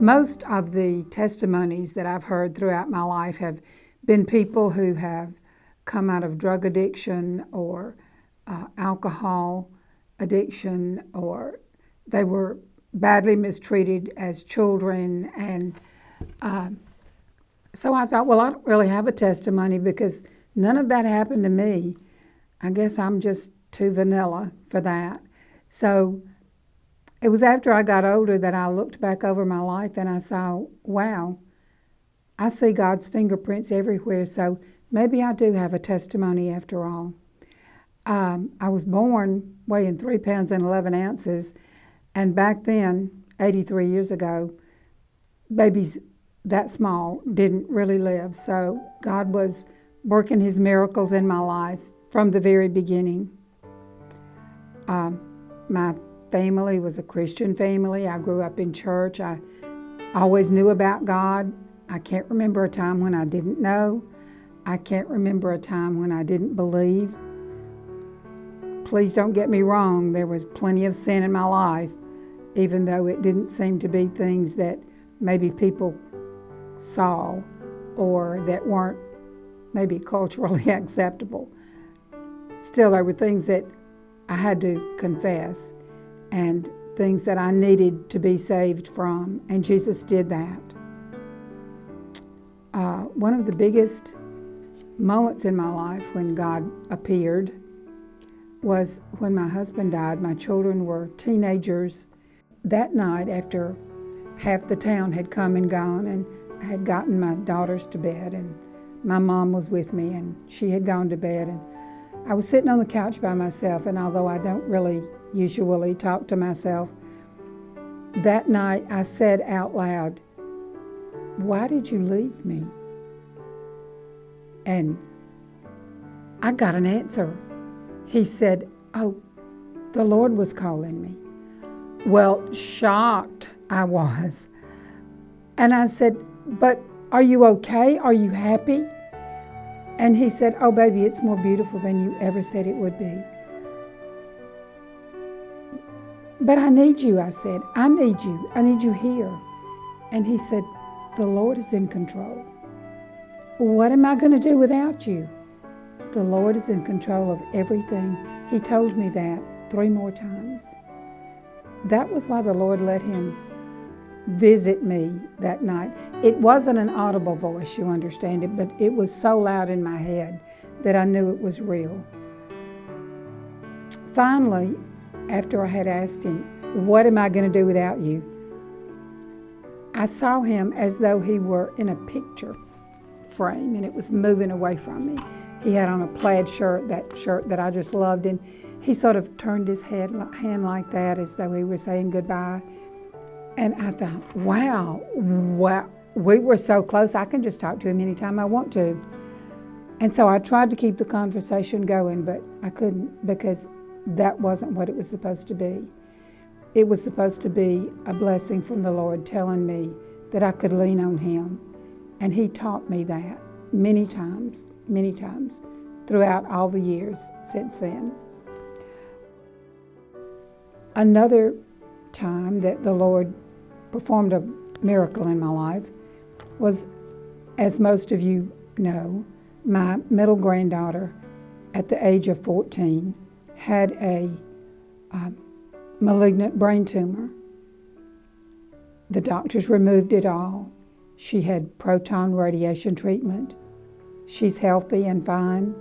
Most of the testimonies that I've heard throughout my life have been people who have come out of drug addiction or alcohol addiction, or they were badly mistreated as children. And so I thought, well, I don't really have a testimony because none of that happened to me. I guess I'm just too vanilla for that. So it was after I got older that I looked back over my life and I saw, wow, I see God's fingerprints everywhere, so maybe I do have a testimony after all. I was born weighing 3 pounds and 11 ounces, and back then, 83 years ago, babies that small didn't really live. So God was working His miracles in my life from the very beginning. My family was a Christian family. I grew up in church. I always knew about God. I can't remember a time when I didn't know. I can't remember a time when I didn't believe. Please don't get me wrong, there was plenty of sin in my life, even though it didn't seem to be things that maybe people saw or that weren't maybe culturally acceptable. Still, there were things that I had to confess and things that I needed to be saved from, and Jesus did that. One of the biggest moments in my life when God appeared was when my husband died. My children were teenagers. That night, after half the town had come and gone, and I had gotten my daughters to bed, and my mom was with me, and she had gone to bed, and I was sitting on the couch by myself, and although I don't really usually talk to myself, that night I said out loud, "Why did you leave me?" And I got an answer. He said, "Oh, the Lord was calling me." Well, shocked I was. And I said, "But are you okay? Are you happy?" And he said, "Oh, baby, it's more beautiful than you ever said it would be." "But I need you," I said. "I need you. I need you here." And he said, "The Lord is in control." "What am I going to do without you?" "The Lord is in control of everything." He told me that 3 more times. That was why the Lord let him visit me that night. It wasn't an audible voice, you understand it, but it was so loud in my head that I knew it was real. Finally, after I had asked him, "What am I going to do without you?" I saw him as though he were in a picture frame and it was moving away from me. He had on a plaid shirt, that shirt that I just loved, and he sort of turned his hand like that as though he was saying goodbye. And I thought, wow, we were so close. I can just talk to him anytime I want to. And so I tried to keep the conversation going, but I couldn't because that wasn't what it was supposed to be. It was supposed to be a blessing from the Lord telling me that I could lean on Him. And He taught me that many times throughout all the years since then. Another time that the Lord performed a miracle in my life was, as most of you know, my middle granddaughter at the age of 14 had a malignant brain tumor. The doctors removed it all. She had proton radiation treatment. She's healthy and fine.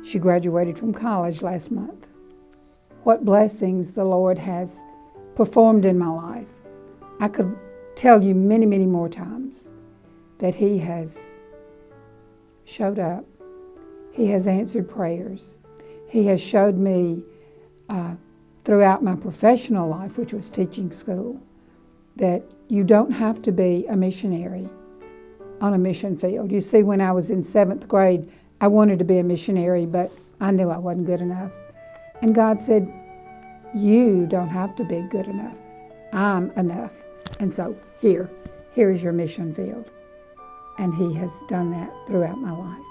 She graduated from college last month. What blessings the Lord has performed in my life. I could tell you many, many more times that He has showed up. He has answered prayers. He has showed me throughout my professional life, which was teaching school, that you don't have to be a missionary on a mission field. You see, when I was in 7th grade, I wanted to be a missionary, but I knew I wasn't good enough. And God said, "You don't have to be good enough. I'm enough. And so here is your mission field." And He has done that throughout my life.